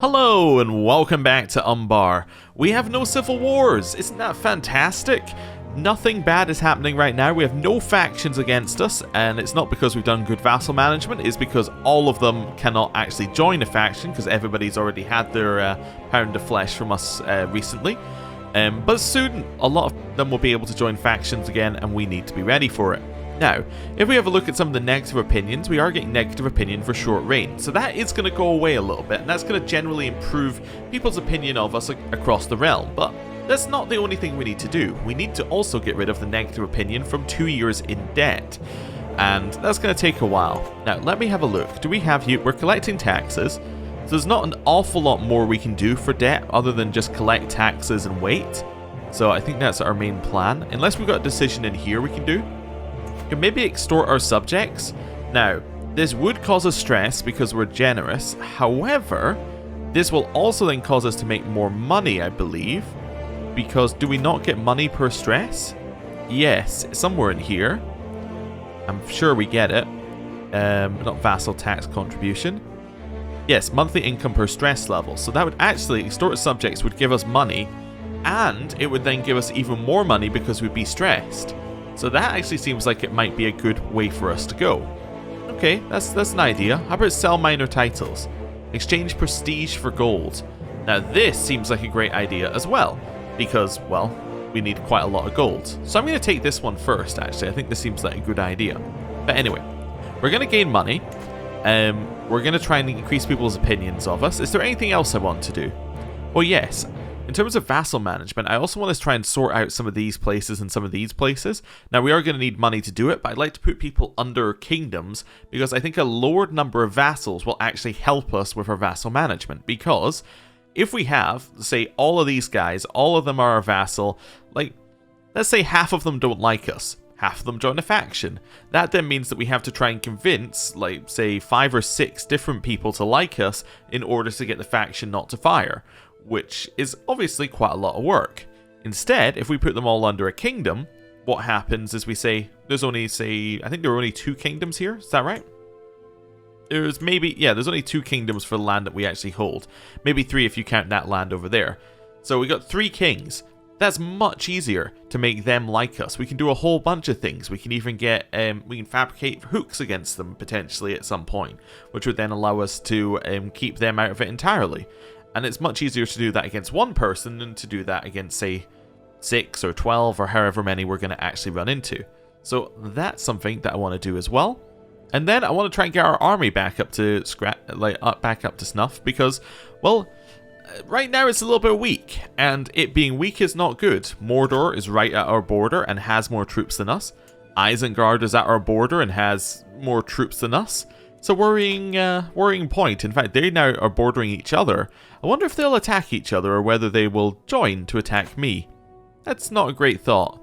Hello and welcome back to Umbar. We have no civil wars, isn't that fantastic? Nothing bad is happening right now, we have no factions against us, and it's not because we've done good vassal management, it's because all of them cannot actually join a faction because everybody's already had their pound of flesh from us recently. But soon, a lot of them will be able to join factions again and we need to be ready for it. Now, if we have a look at some of the negative opinions, we are getting negative opinion for short reign. So that is going to go away a little bit, and that's going to generally improve people's opinion of us across the realm. But that's not the only thing we need to do. We need to also get rid of the negative opinion from 2 years in debt. And that's going to take a while. Now, let me have a look. Do we have here? We're collecting taxes. So there's not an awful lot more we can do for debt other than just collect taxes and wait. So I think that's our main plan. Unless we've got a decision in here we can do. We can maybe extort our subjects. Now, this would cause us stress because we're generous. However, this will also then cause us to make more money, I believe. Because do we not get money per stress? Yes, somewhere in here. I'm sure we get it. Not vassal tax contribution. Yes, monthly income per stress level. So that would actually, extort subjects would give us money. And it would then give us even more money because we'd be stressed. So that actually seems like it might be a good way for us to go. Okay, that's an idea. How about sell minor titles? Exchange prestige for gold. Now this seems like a great idea as well, because, well, we need quite a lot of gold. So I'm going to take this one first, actually. I think this seems like a good idea. But anyway, we're going to gain money. We're going to try and increase people's opinions of us. Is there anything else I want to do? Well, yes. In terms of vassal management, I also want to try and sort out some of these places and some of these places. Now, we are going to need money to do it, but I'd like to put people under kingdoms because I think a lowered number of vassals will actually help us with our vassal management. Because if we have, say, all of these guys, all of them are a vassal, like, let's say half of them don't like us. Half of them join a faction. That then means that we have to try and convince, like, say, 5 or 6 different people to like us in order to get the faction not to fire. Which is obviously quite a lot of work. Instead, if we put them all under a kingdom, what happens is we say, there's only, say, I think there are only 2 kingdoms here, is that right? There's only 2 kingdoms for the land that we actually hold. Maybe 3 if you count that land over there. So we got 3 kings. That's much easier to make them like us. We can do a whole bunch of things. We can even get, we can fabricate hooks against them potentially at some point, which would then allow us to keep them out of it entirely. And it's much easier to do that against one person than to do that against, say, 6 or 12 or however many we're going to actually run into. So that's something that I want to do as well. And then I want to try and get our army back up to back up to snuff because, well, right now it's a little bit weak, and it being weak is not good. Mordor is right at our border and has more troops than us. Isengard is at our border and has more troops than us. It's a worrying point. In fact, they now are bordering each other. I wonder if they'll attack each other or whether they will join to attack me. That's not a great thought.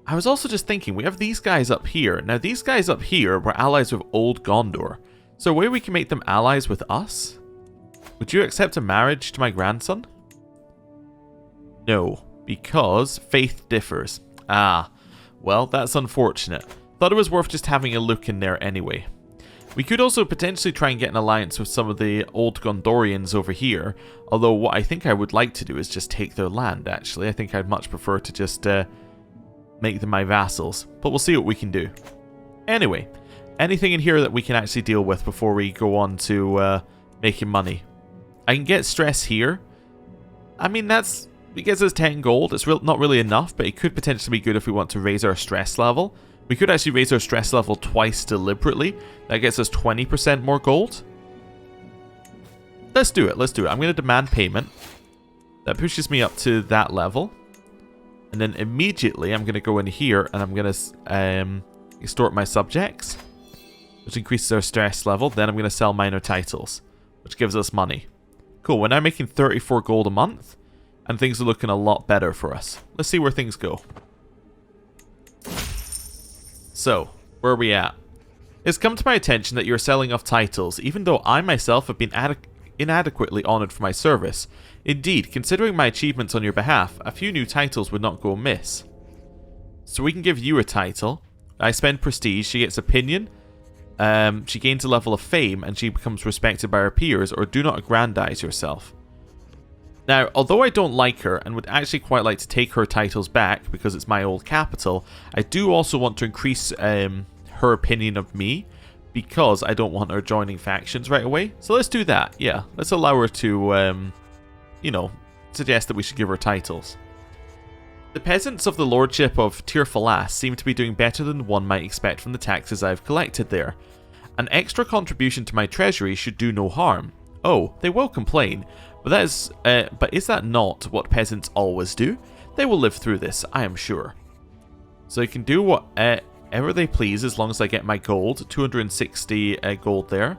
I was also just thinking, we have these guys up here. Now, these guys up here were allies with Old Gondor. So a way we can make them allies with us? Would you accept a marriage to my grandson? No, because faith differs. Ah, well, that's unfortunate. Thought it was worth just having a look in there anyway. We could also potentially try and get an alliance with some of the old Gondorians over here, although what I think I would like to do is just take their land, actually. I think I'd much prefer to just make them my vassals, but we'll see what we can do. Anyway, anything in here that we can actually deal with before we go on to making money? I can get stress here. I mean, it gets us 10 gold. It's not really enough, but it could potentially be good if we want to raise our stress level. We could actually raise our stress level twice deliberately. That gets us 20% more gold. Let's do it. I'm going to demand payment. That pushes me up to that level. And then immediately I'm going to go in here and I'm going to extort my subjects, which increases our stress level. Then I'm going to sell minor titles, which gives us money. Cool. We're now making 34 gold a month. And things are looking a lot better for us. Let's see where things go. So, where are we at? It's come to my attention that you're selling off titles, even though I myself have been inadequately honoured for my service. Indeed, considering my achievements on your behalf, a few new titles would not go amiss. So we can give you a title. I spend prestige, she gets opinion. She gains a level of fame and she becomes respected by her peers, or do not aggrandize yourself. Now, although I don't like her and would actually quite like to take her titles back because it's my old capital, I do also want to increase her opinion of me because I don't want her joining factions right away. So let's do that, yeah. Let's allow her to, you know, suggest that we should give her titles. The peasants of the lordship of Tirfalas seem to be doing better than one might expect from the taxes I've collected there. An extra contribution to my treasury should do no harm. Oh, they will complain, but is that not what peasants always do? They will live through this, I am sure. So they can do whatever they please as long as I get my gold. 260 gold there.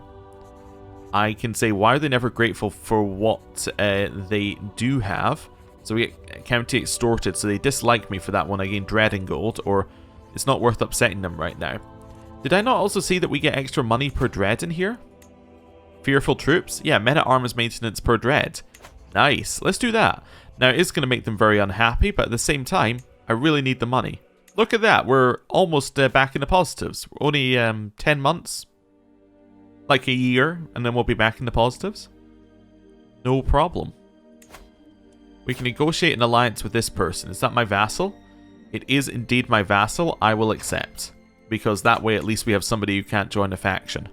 I can say, why are they never grateful for what they do have? So we get county extorted, so they dislike me for that one. I gain dread in gold, or it's not worth upsetting them right now. Did I not also see that we get extra money per dread in here? Fearful troops? Yeah, men-at-arms maintenance per dread. Nice, let's do that. Now, it is going to make them very unhappy, but at the same time, I really need the money. Look at that, we're almost back in the positives. We're only 10 months. Like a year, and then we'll be back in the positives. No problem. We can negotiate an alliance with this person. Is that my vassal? It is indeed my vassal. I will accept. Because that way at least we have somebody who can't join a faction.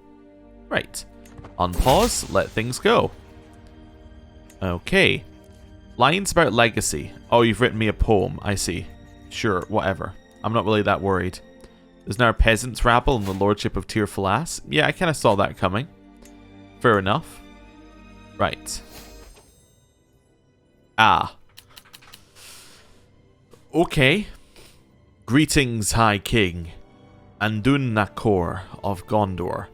Right. Unpause. Let things go. Okay. Lines about legacy. Oh, you've written me a poem. I see. Sure, whatever. I'm not really that worried. There's now a peasants' rabble in the lordship of Tirfalas. Yeah, I kind of saw that coming. Fair enough. Right. Ah. Okay. Greetings, High King. Andun Nakor of Gondor.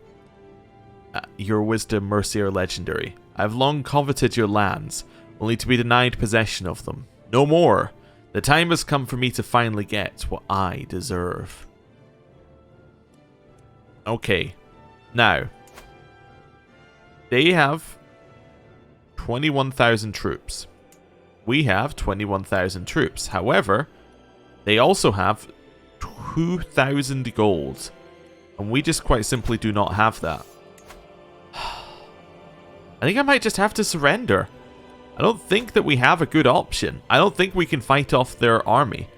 Your wisdom, mercy are legendary. I have long coveted your lands, only to be denied possession of them. No more. The time has come for me to finally get what I deserve. Okay. Now. They have 21,000 troops. We have 21,000 troops. However, they also have 2,000 gold. And we just quite simply do not have that. I think I might just have to surrender. I don't think that we have a good option. I don't think we can fight off their army.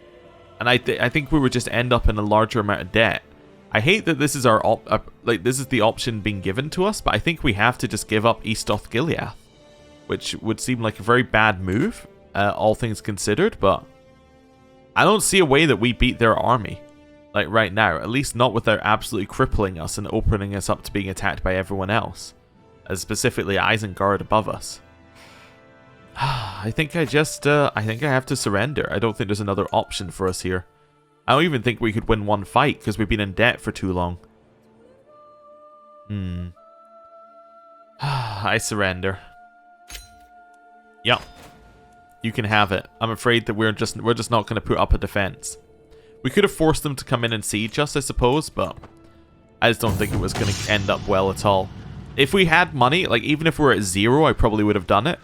And I think we would just end up in a larger amount of debt. I hate that this is our this is the option being given to us, but I think we have to just give up East Gilead, which would seem like a very bad move, all things considered, but I don't see a way that we beat their army, like right now, at least not without absolutely crippling us and opening us up to being attacked by everyone else, as specifically Isengard above us. I think I have to surrender. I don't think there's another option for us here. I don't even think we could win one fight because we've been in debt for too long. I surrender. Yep. You can have it. I'm afraid that we're just not going to put up a defense. We could have forced them to come in and siege us, I suppose, but I just don't think it was going to end up well at all. If we had money, like even if we're at 0, I probably would have done it.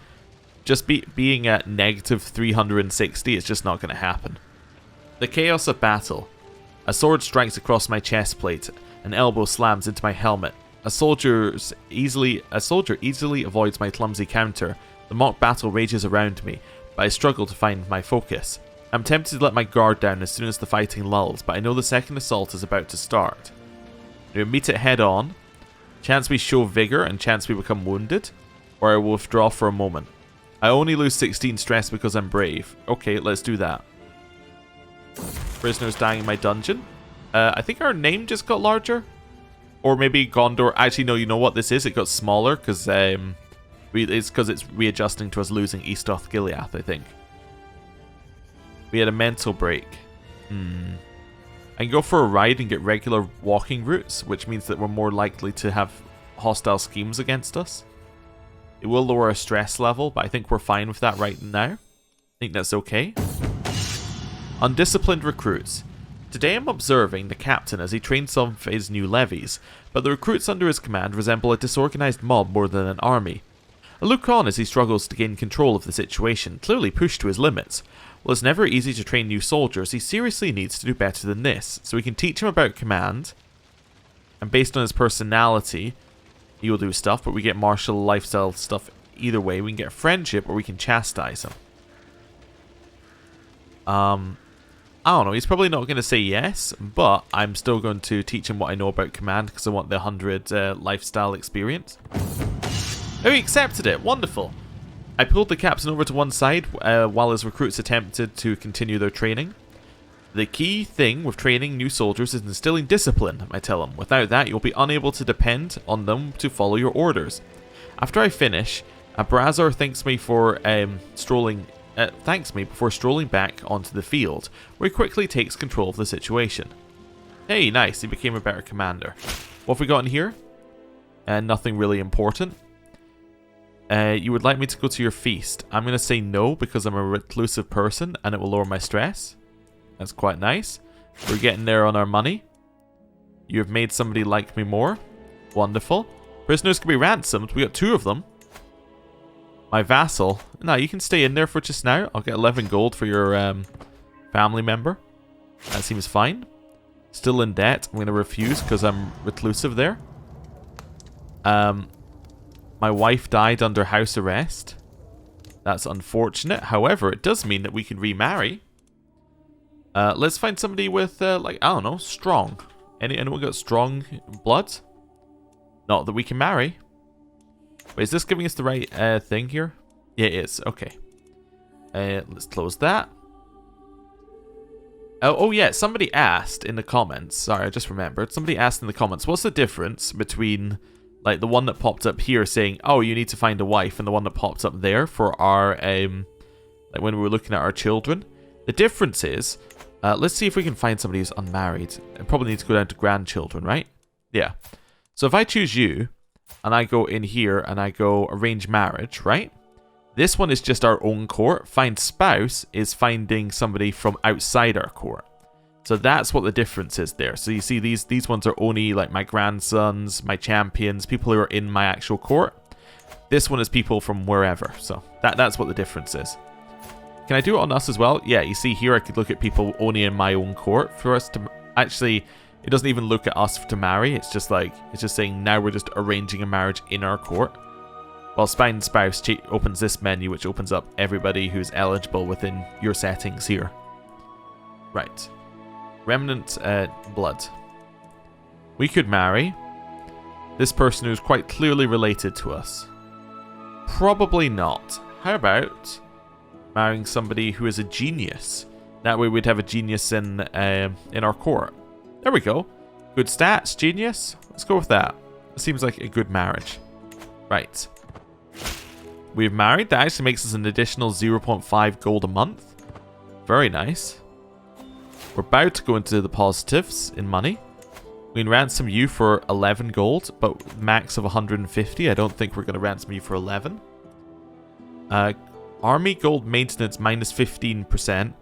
Just being at negative 360, it's just not going to happen. The chaos of battle. A sword strikes across my chest plate. An elbow slams into my helmet. A soldier easily avoids my clumsy counter. The mock battle rages around me, but I struggle to find my focus. I'm tempted to let my guard down as soon as the fighting lulls, but I know the second assault is about to start. We meet it head on. Chance we show vigor and chance we become wounded, or I will withdraw for a moment. I only lose 16 stress because I'm brave. Okay, let's do that. Prisoners dying in my dungeon. I think our name just got larger. Or maybe Gondor. Actually, no, you know what this is? It got smaller because it's because it's readjusting to us losing East Gilead, I think. We had a mental break. I can go for a ride and get regular walking routes, which means that we're more likely to have hostile schemes against us. It will lower our stress level, but I think we're fine with that right now. I think that's okay. Undisciplined recruits. Today I'm observing the captain as he trains some of his new levies, but the recruits under his command resemble a disorganized mob more than an army. I look on as he struggles to gain control of the situation, clearly pushed to his limits. While it's never easy to train new soldiers, he seriously needs to do better than this, so we can teach him about command, And based on his personality, he will do stuff, but we get martial lifestyle stuff either way. We can get friendship or we can chastise him. I don't know. He's probably not going to say yes, but I'm still going to teach him what I know about command because I want the 100 lifestyle experience. Oh, he accepted it. Wonderful. I pulled the captain over to one side while his recruits attempted to continue their training. The key thing with training new soldiers is instilling discipline, I tell him. Without that, you'll be unable to depend on them to follow your orders. After I finish, Abrazar thanks me for thanks me before strolling back onto the field, where he quickly takes control of the situation. Hey, nice, he became a better commander. What have we got in here? Nothing really important. You would like me to go to your feast. I'm going to say no because I'm a reclusive person and it will lower my stress. That's quite nice. We're getting there on our money. You have made somebody like me more. Wonderful. Prisoners can be ransomed. We got 2 of them. My vassal. No, you can stay in there for just now. I'll get 11 gold for your family member. That seems fine. Still in debt. I'm going to refuse because I'm reclusive there. My wife died under house arrest. That's unfortunate. However, it does mean that we can remarry. Let's find somebody with, like, I don't know, strong. Anyone got strong blood? Not that we can marry. Wait, is this giving us the right thing here? Yeah, it is. Okay. Let's close that. Oh, yeah, somebody asked in the comments. Sorry, I just remembered. Somebody asked in the comments, what's the difference between, like, the one that popped up here saying, oh, you need to find a wife, and the one that popped up there for our, like, when we were looking at our children? The difference is, let's see if we can find somebody who's unmarried. I probably need to go down to grandchildren, right? Yeah. So if I choose you, and I go in here, and I go arrange marriage, right? This one is just our own court. Find spouse is finding somebody from outside our court. So that's what the difference is there. So you see these ones are only like my grandsons, my champions, people who are in my actual court. This one is people from wherever. So that's what the difference is. Can I do it on us as well? Yeah, you see here I could look at people only in my own court for us to actually. It doesn't even look at us to marry. It's just like, it's just saying now we're just arranging a marriage in our court. While Find Spouse opens this menu, which opens up everybody who's eligible within your settings here. Right. Remnant blood. We could marry this person who's quite clearly related to us. Probably not. How about marrying somebody who is a genius? That way we'd have a genius in our court. There we go. Good stats, genius. Let's go with that. It seems like a good marriage. Right. We've married. That actually makes us an additional 0.5 gold a month. Very nice. We're about to go into the positives in money. We can ransom you for 11 gold, but max of 150. I don't think we're going to ransom you for 11. Army gold maintenance minus 15%.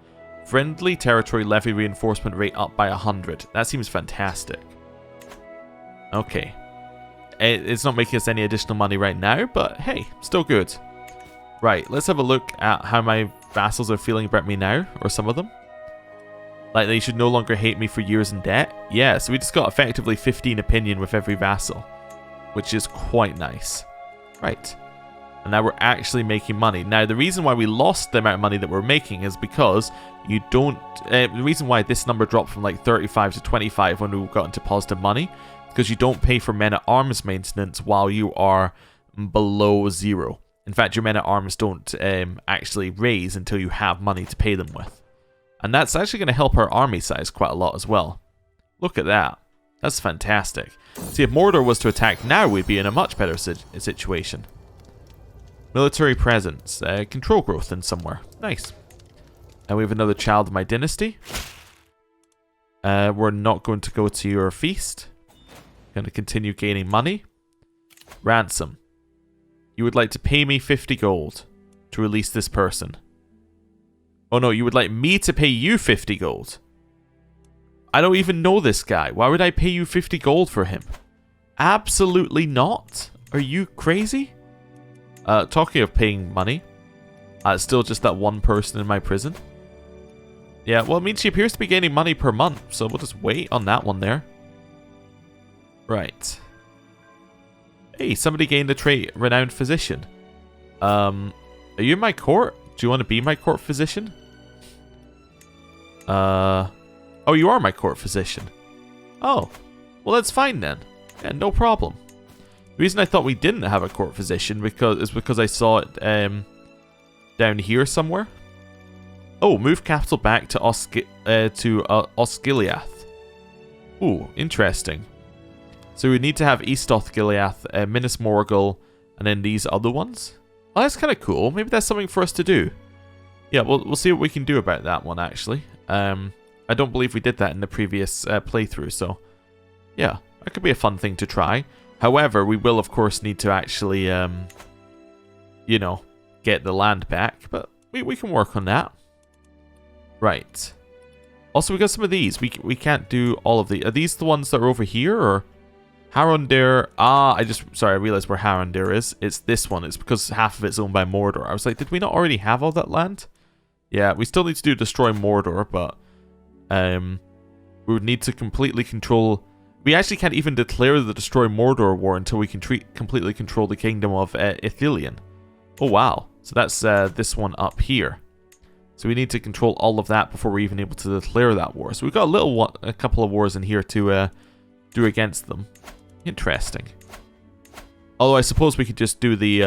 Friendly territory levy reinforcement rate up by 100. That seems fantastic. Okay. It's not making us any additional money right now, but hey, still good. Right, let's have a look at how my vassals are feeling about me now, or some of them. Like, they should no longer hate me for years in debt. Yeah, so we just got effectively 15 opinion with every vassal, which is quite nice. Right. And now we're actually making money. Now, the reason why we lost the amount of money that we're making is because you don't... the reason why this number dropped from like 35 to 25 when we got into positive money is because you don't pay for men-at-arms maintenance while you are below 0. In fact, your men-at-arms don't actually raise until you have money to pay them with. And that's actually going to help our army size quite a lot as well. Look at that. That's fantastic. See, if Mordor was to attack now, we'd be in a much better situation. Military presence. Control growth in somewhere. Nice. And we have another child of my dynasty. We're not going to go to your feast. Going to continue gaining money. Ransom. You would like to pay me 50 gold to release this person. Oh no, you would like me to pay you 50 gold. I don't even know this guy. Why would I pay you 50 gold for him? Absolutely not. Are you crazy? Talking of paying money, it's still just that one person in my prison. Yeah, well, it means she appears to be gaining money per month, so we'll just wait on that one there. Right. Hey, somebody gained the trait Renowned Physician. Are you in my court? Do you want to be my court physician? Oh, you are my court physician. Oh, well that's fine then. Yeah, no problem. The reason I thought we didn't have a court physician is because I saw it down here somewhere. Oh, move capital back to Osgiliath. Ooh, interesting. So we need to have East Osgiliath, Minas Morgul, and then these other ones. Oh, that's kind of cool. Maybe that's something for us to do. Yeah, we'll see what we can do about that one, actually. I don't believe we did that in the previous playthrough, so... yeah, that could be a fun thing to try. However, we will, of course, need to actually, you know, get the land back. But we can work on that. Right. Also, we got some of these. We can't do all of these. Are these the ones that are over here, or... Harondir, sorry, I realized where Harondir is. It's this one. It's because half of it's owned by Mordor. I was like, did we not already have all that land? Yeah, we still need to do Destroy Mordor, but we would need to completely control... We actually can't even declare the Destroy Mordor war until we can completely control the kingdom of Ithilien. Oh, wow. So that's this one up here. So we need to control all of that before we're even able to declare that war. So we've got a couple of wars in here to do against them. Interesting. Although I suppose we could just do the,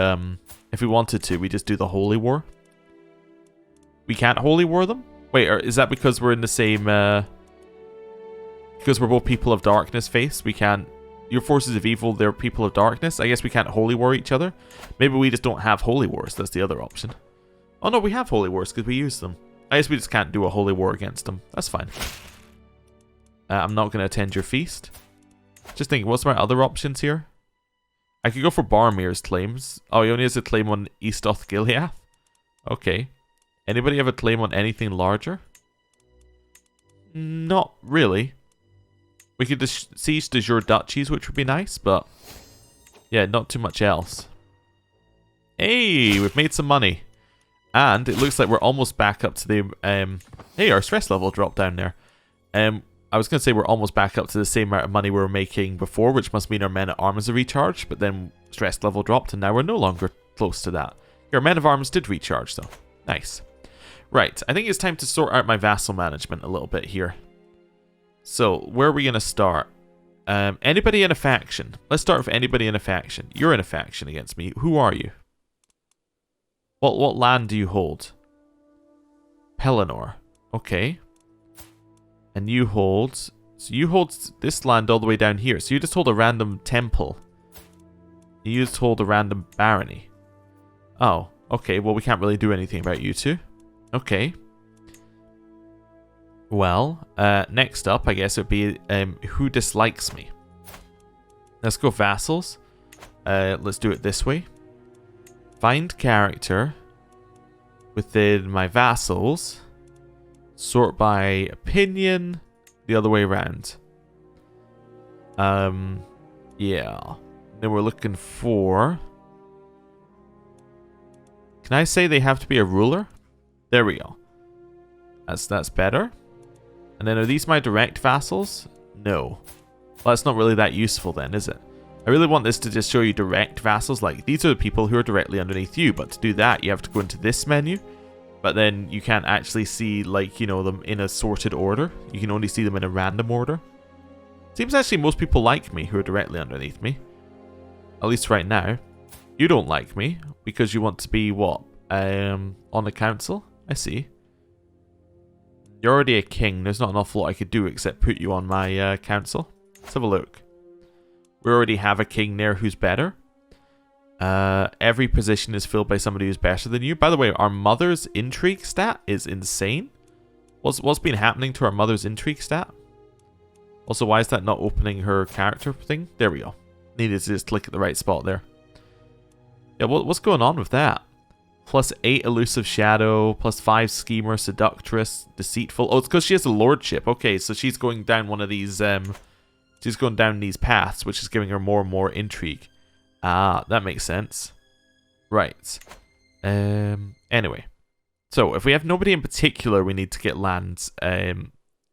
if we wanted to, we just do the Holy War. We can't Holy War them? Wait, is that because we're in the same, because we're both people of darkness face? We can't, your forces of evil, they're people of darkness? I guess we can't Holy War each other? Maybe we just don't have Holy Wars, that's the other option. Oh no, we have Holy Wars because we use them. I guess we just can't do a Holy War against them. That's fine. I'm not going to attend your feast. Just thinking, what's my other options here? I could go for Boromir's claims. Oh, he only has a claim on East Osgiliath? Okay. Anybody have a claim on anything larger? Not really. We could just siege de jure duchies, which would be nice, but... yeah, not too much else. Hey, we've made some money. And it looks like we're almost back up to the... hey, our stress level dropped down there. I was going to say we're almost back up to the same amount of money we were making before, which must mean our men-at-arms are recharged, but then stress level dropped, and now we're no longer close to that. Our men-at-arms did recharge, though. Nice. Right, I think it's time to sort out my vassal management a little bit here. So, where are we going to start? Anybody in a faction? Let's start with anybody in a faction. You're in a faction against me. Who are you? What land do you hold? Pelennor. Okay. And you hold... so you hold this land all the way down here. So you just hold a random temple. You just hold a random barony. Oh, okay. Well, we can't really do anything about you two. Okay. Well, next up, I guess it would be who dislikes me. Let's go vassals. Let's do it this way. Find character within my vassals. Sort by opinion, the other way around. Yeah. Then we're looking for... can I say they have to be a ruler? There we go. That's better. And then are these my direct vassals? No. Well, that's not really that useful then, is it? I really want this to just show you direct vassals. Like, these are the people who are directly underneath you. But to do that, you have to go into this menu. But then you can't actually see, like, you know, them in a sorted order. You can only see them in a random order. Seems actually most people like me who are directly underneath me. At least right now. You don't like me because you want to be, what? On the council? I see. You're already a king. There's not an awful lot I could do except put you on my council. Let's have a look. We already have a king there who's better. Every position is filled by somebody who's better than you. By the way, our mother's intrigue stat is insane. What's been happening to our mother's intrigue stat? Also, why is that not opening her character thing? There we go. Needed to just click at the right spot there. Yeah, what's going on with that? Plus 8 elusive shadow, plus 5 schemer, seductress, deceitful. Oh, it's because she has a lordship. Okay, so she's going down one of these, she's going down these paths, which is giving her more and more intrigue. Ah, that makes sense. Right. Anyway. So, if we have nobody in particular we need to get lands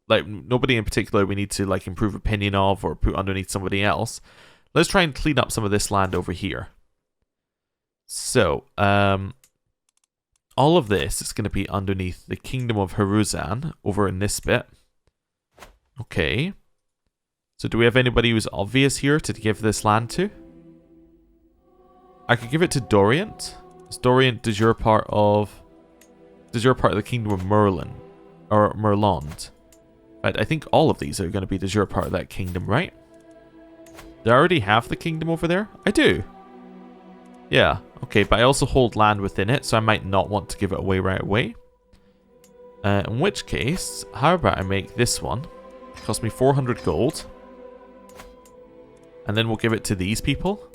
like, nobody in particular we need to, like, improve opinion of or put underneath somebody else. Let's try and clean up some of this land over here. So, all of this is going to be underneath the Kingdom of Haruzan over in this bit. Okay. So do we have anybody who's obvious here to give this land to? I could give it to Dorient. Is Dorient de jure part of the Kingdom of Merlin or Merland? But I think all of these are going to be de jure part of that kingdom, right? Do I already have the kingdom over there? I do. Yeah, okay, but I also hold land within it, so I might not want to give it away right away. In which case, how about I make this one? It cost me 400 gold. And then we'll give it to these people.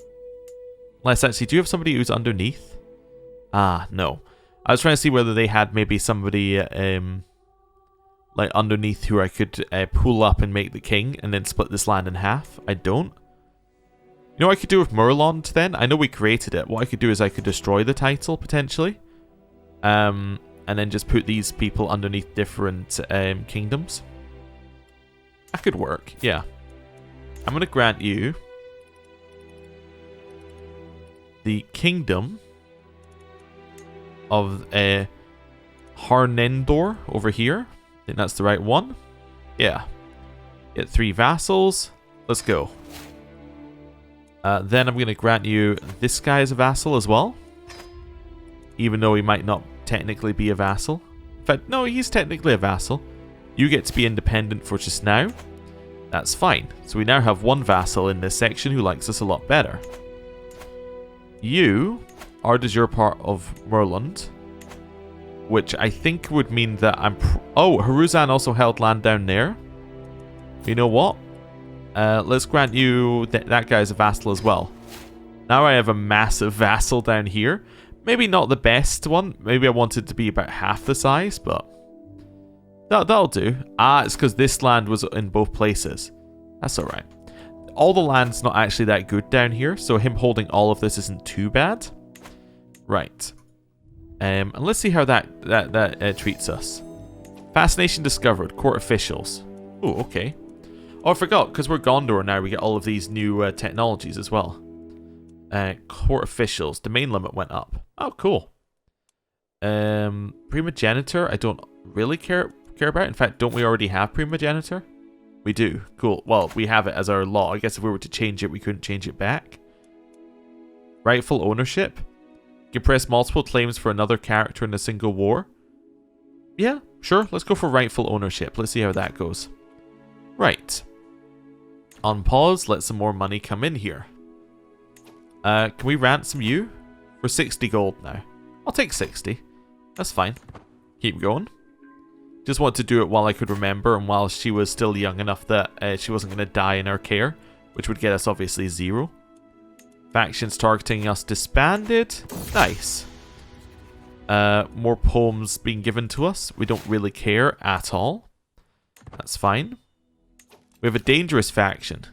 Unless, actually, do you have somebody who's underneath? Ah, no. I was trying to see whether they had maybe somebody, like, underneath who I could pull up and make the king, and then split this land in half. I don't. You know what I could do with Merland then? I know we created it. What I could do is I could destroy the title, potentially. And then just put these people underneath different kingdoms. That could work, yeah. I'm going to grant you the kingdom of Harnendor over here. I think that's the right one. Yeah. Get 3 vassals. Let's go. Then I'm going to grant you this guy as a vassal as well. Even though he might not technically be a vassal. In fact, no, he's technically a vassal. You get to be independent for just now. That's fine. So we now have 1 vassal in this section who likes us a lot better. You are de jure part of Merland. Which I think would mean that I'm... Oh, Haruzan also held land down there. You know what? Let's grant you that guy as a vassal as well. Now I have a massive vassal down here. Maybe not the best one. Maybe I want it to be about half the size, but that'll do. Ah, it's because this land was in both places. That's alright. All the land's not actually that good down here, so him holding all of this isn't too bad. Right. And let's see how that treats us. Fascination discovered. Court officials. Oh, okay. Oh, I forgot, because we're Gondor now, we get all of these new technologies as well. Court officials. Domain limit went up. Oh, cool. Primogenitor, I don't really care about. In fact, don't we already have Primogenitor? We do. Cool. Well, we have it as our law. I guess if we were to change it, we couldn't change it back. Rightful ownership. You can press multiple claims for another character in a single war. Yeah, sure. Let's go for rightful ownership. Let's see how that goes. Right. On pause, let some more money come in here. Can we ransom you? For 60 gold now. I'll take 60. That's fine. Keep going. Just wanted to do it while I could remember and while she was still young enough that she wasn't going to die in our care, which would get us obviously 0. Factions targeting us disbanded. Nice. More poems being given to us. We don't really care at all. That's fine. We have a dangerous faction.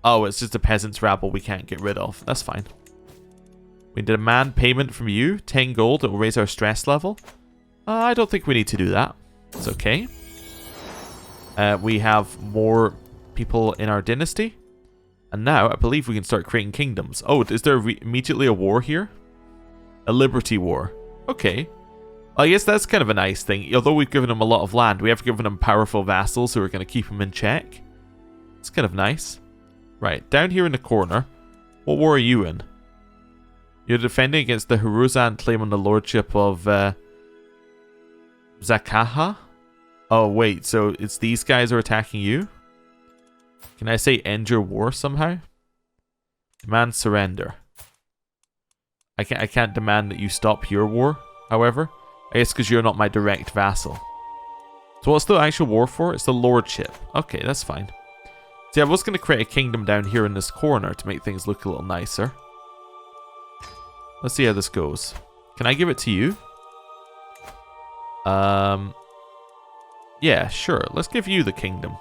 Oh, it's just a peasants' rabble we can't get rid of. That's fine. We demand payment from you. 10 gold. It will raise our stress level. I don't think we need to do that. It's okay. We have more people in our dynasty. And now, I believe we can start creating kingdoms. Oh, is there immediately a war here? A liberty war. Okay. I guess that's kind of a nice thing. Although we've given them a lot of land, we have given them powerful vassals who are going to keep them in check. It's kind of nice. Right, down here in the corner. What war are you in? You're defending against the Haruzan claim on the lordship of Zakaha? Oh, wait, so it's these guys are attacking you? Can I say end your war somehow? Demand surrender. I can't demand that you stop your war, however. I guess because you're not my direct vassal. So what's the actual war for? It's the lordship. Okay, that's fine. See, I was going to create a kingdom down here in this corner to make things look a little nicer. Let's see how this goes. Can I give it to you? Yeah, sure. Let's give you the kingdom.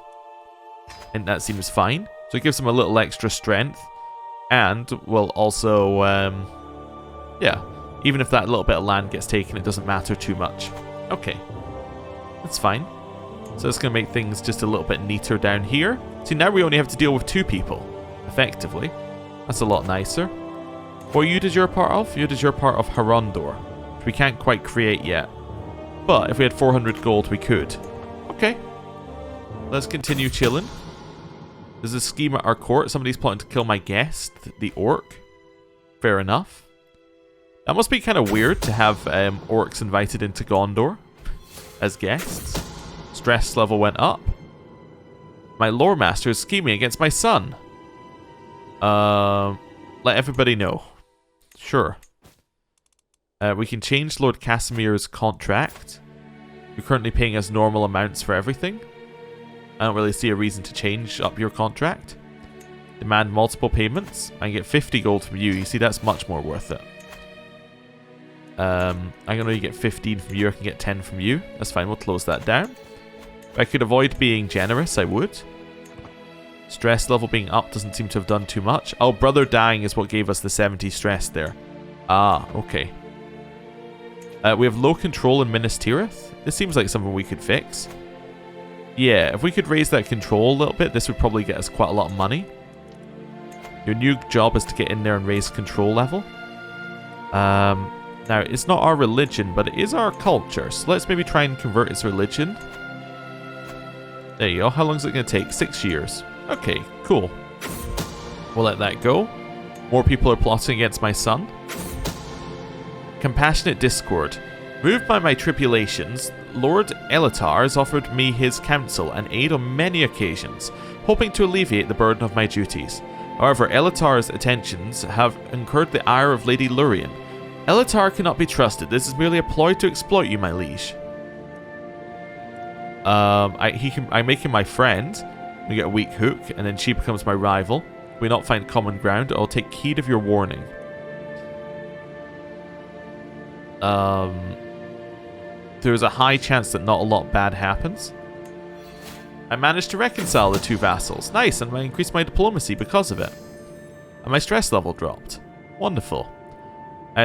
And that seems fine. So it gives them a little extra strength. And will also, yeah. Even if that little bit of land gets taken, it doesn't matter too much. Okay. That's fine. So it's going to make things just a little bit neater down here. See, now we only have to deal with 2 people, effectively. That's a lot nicer. What unit is your part of? Unit is your part of Harondor, which we can't quite create yet. But if we had 400 gold, we could. Okay. Let's continue chilling. There's a scheme at our court. Somebody's plotting to kill my guest, the orc. Fair enough. That must be kind of weird to have orcs invited into Gondor as guests. Stress level went up. My lore master is scheming against my son. Let everybody know. Sure. We can change Lord Casimir's contract. You're currently paying us normal amounts for everything. I don't really see a reason to change up your contract. Demand multiple payments. I can get 50 gold from you. You see, that's much more worth it. I can only get 15 from you. I can get 10 from you. That's fine. We'll close that down. If I could avoid being generous, I would. Stress level being up doesn't seem to have done too much. Oh, brother dying is what gave us the 70 stress there. Ah, okay. We have low control in Minas Tirith. This seems like something we could fix. Yeah, if we could raise that control a little bit, this would probably get us quite a lot of money. Your new job is to get in there and raise control level. Now, it's not our religion, but it is our culture. So let's maybe try and convert its religion. There you go. How long is it going to take? 6 years. Okay, cool. We'll let that go. More people are plotting against my son. Compassionate Discord. Moved by my tribulations, Lord LOTR has offered me his counsel and aid on many occasions, hoping to alleviate the burden of my duties. However, LOTR's attentions have incurred the ire of Lady Lurien. LOTR cannot be trusted. This is merely a ploy to exploit you, my liege. I make him my friend. We get a weak hook, and then she becomes my rival. If we not find common ground, I'll take heed of your warning. There's a high chance that not a lot bad happens. I managed to reconcile the 2 vassals. Nice, and I increased my diplomacy because of it. And my stress level dropped. Wonderful.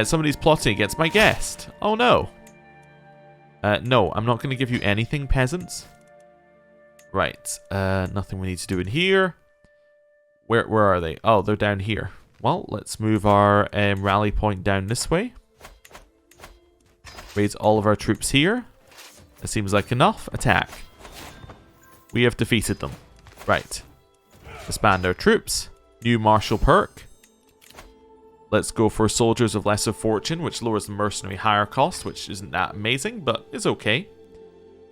Somebody's plotting against my guest. Oh no. No, I'm not going to give you anything, peasants. Right. Nothing we need to do in here. Where are they? Oh, they're down here. Well, let's move our rally point down this way. Raise all of our troops here. That seems like enough. Attack. We have defeated them. Right. Disband our troops. New martial perk. Let's go for Soldiers of Lesser Fortune, which lowers the mercenary hire cost, which isn't that amazing, but is okay.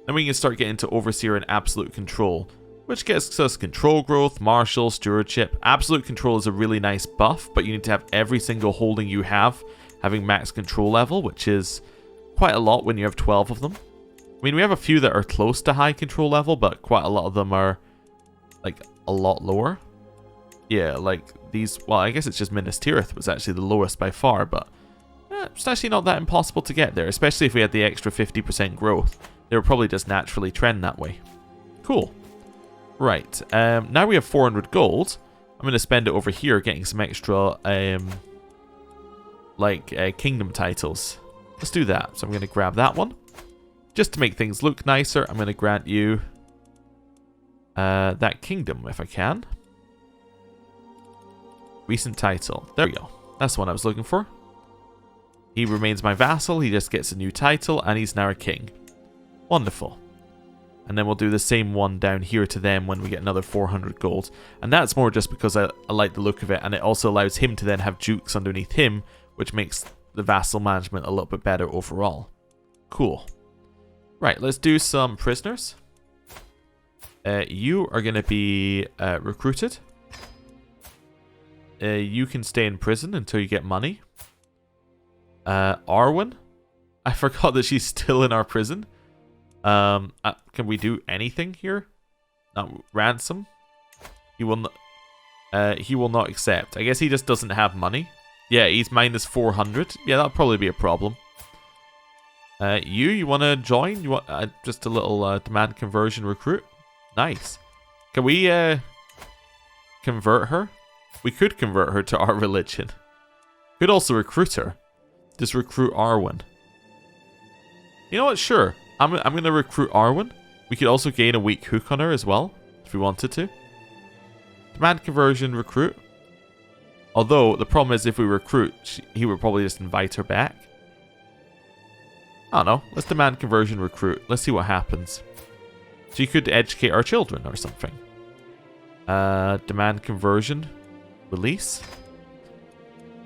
Then we can start getting into Overseer and Absolute Control, which gets us control growth, martial, stewardship. Absolute Control is a really nice buff, but you need to have every single holding you have having max control level, which is quite a lot when you have 12 of them. I mean, we have a few that are close to high control level, but quite a lot of them are, like, a lot lower. Yeah, like these, well, I guess it's just Minas Tirith was actually the lowest by far, but it's actually not that impossible to get there, especially if we had the extra 50% growth. They would probably just naturally trend that way. Cool. Right, now we have 400 gold. I'm going to spend it over here getting some extra, kingdom titles. Let's do that. So I'm going to grab that one. Just to make things look nicer, I'm going to grant you that kingdom if I can. Recent title. There we go. That's the one I was looking for. He remains my vassal. He just gets a new title and he's now a king. Wonderful. And then we'll do the same one down here to them when we get another 400 gold. And that's more just because I like the look of it, and it also allows him to then have dukes underneath him, which makes the vassal management a little bit better overall. Cool. Right, let's do some prisoners. You are going to be recruited. You can stay in prison until you get money. Arwen? I forgot that she's still in our prison. Can we do anything here? Ransom? He will not accept. I guess he just doesn't have money. Yeah, he's minus 400. Yeah, that'll probably be a problem. You want to join? You want just a little demand conversion recruit? Nice. Can we convert her? We could convert her to our religion. Could also recruit her. Just recruit Arwen. You know what? Sure. I'm going to recruit Arwen. We could also gain a weak hook on her as well, if we wanted to. Demand conversion, recruit. Although, the problem is if we recruit, he would probably just invite her back. I don't know. Let's demand conversion, recruit. Let's see what happens. So you could educate our children or something. Demand conversion, release.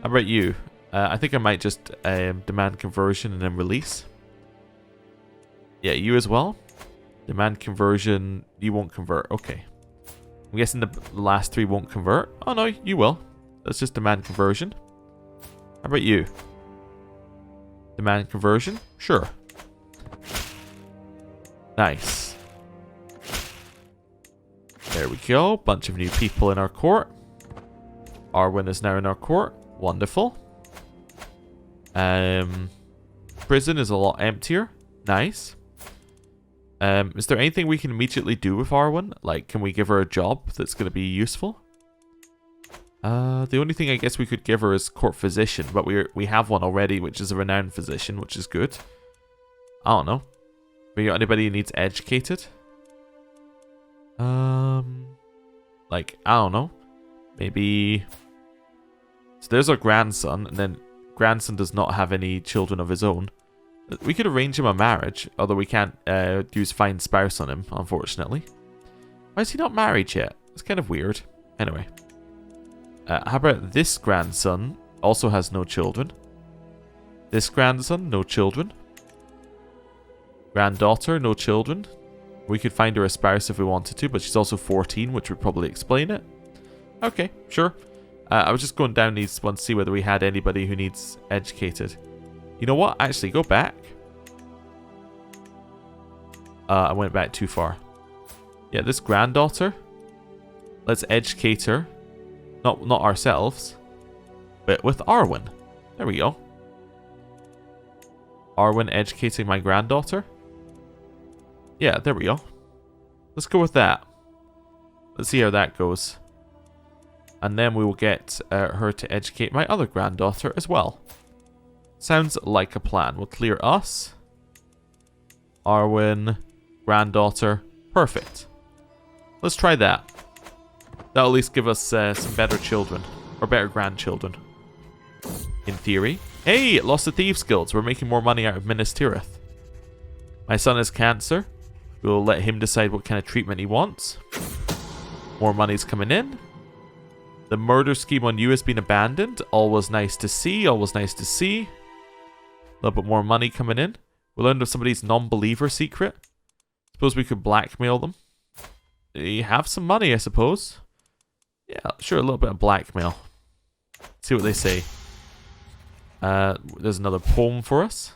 How about you? I think I might just demand conversion and then release. Yeah, you as well. Demand conversion, you won't convert. Okay. I'm guessing the last 3 won't convert. Oh no, you will. Let's just demand conversion. How about you? Demand conversion? Sure. Nice. There we go. Bunch of new people in our court. Arwen is now in our court. Wonderful. Prison is a lot emptier. Nice. Is there anything we can immediately do with Arwen? Like, can we give her a job that's going to be useful? The only thing I guess we could give her is court physician, but we have one already, which is a renowned physician, which is good. I don't know. We got anybody who needs educated? Like, I don't know. Maybe... So there's our grandson, and then grandson does not have any children of his own. We could arrange him a marriage, although we can't use find spouse on him, unfortunately. Why is he not married yet? It's kind of weird. Anyway. How about this grandson? Also has no children. This grandson, no children. Granddaughter, no children. We could find her a spouse if we wanted to, but she's also 14, which would probably explain it. Okay, sure. I was just going down these ones to see whether we had anybody who needs educated. You know what? Actually, go back. I went back too far. Yeah, this granddaughter. Let's educate her. Not ourselves, but with Arwen. There we go. Arwen educating my granddaughter. Yeah, there we go. Let's go with that. Let's see how that goes. And then we will get her to educate my other granddaughter as well. Sounds like a plan. We'll clear us. Arwen, granddaughter. Perfect. Let's try that. That'll at least give us some better children. Or better grandchildren. In theory. Hey! Lost the Thieves Guilds. We're making more money out of Minas Tirith. My son has cancer. We'll let him decide what kind of treatment he wants. More money's coming in. The murder scheme on you has been abandoned. Always nice to see. Always nice to see. A little bit more money coming in. We learned of somebody's non-believer secret. Suppose we could blackmail them. They have some money, I suppose. Yeah, sure, a little bit of blackmail. See what they say. There's another poem for us.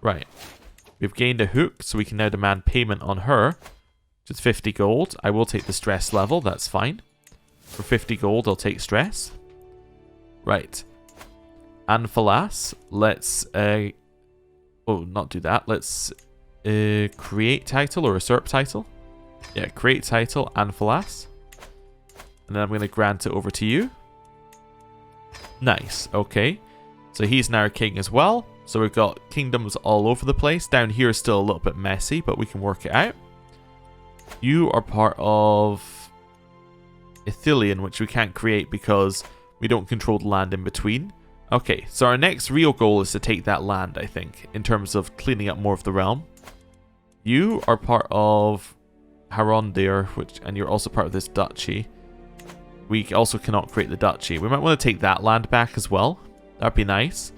Right. We've gained a hook, so we can now demand payment on her. Just 50 gold. I will take the stress level, that's fine. For 50 gold, I'll take stress. Right. Anfalas, let's... not do that. Let's create title or usurp title. Yeah, create title, Anfalas. And then I'm going to grant it over to you. Nice, okay. So he's now king as well. So we've got kingdoms all over the place. Down here is still a little bit messy, but we can work it out. You are part of Ithilien, which we can't create because we don't control the land in between. Okay, so our next real goal is to take that land, I think, in terms of cleaning up more of the realm. You are part of Harondir, and you're also part of this duchy. We also cannot create the duchy. We might want to take that land back as well. That'd be nice.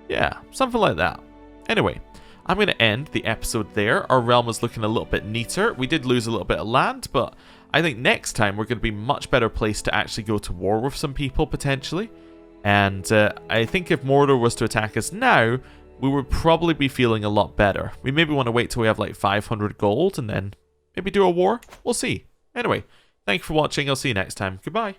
Yeah, something like that. Anyway, I'm going to end the episode there. Our realm is looking a little bit neater. We did lose a little bit of land, but I think next time we're going to be much better placed to actually go to war with some people, potentially. And I think if Mordor was to attack us now, we would probably be feeling a lot better. We maybe want to wait till we have like 500 gold and then maybe do a war. We'll see. Anyway, thank you for watching. I'll see you next time. Goodbye.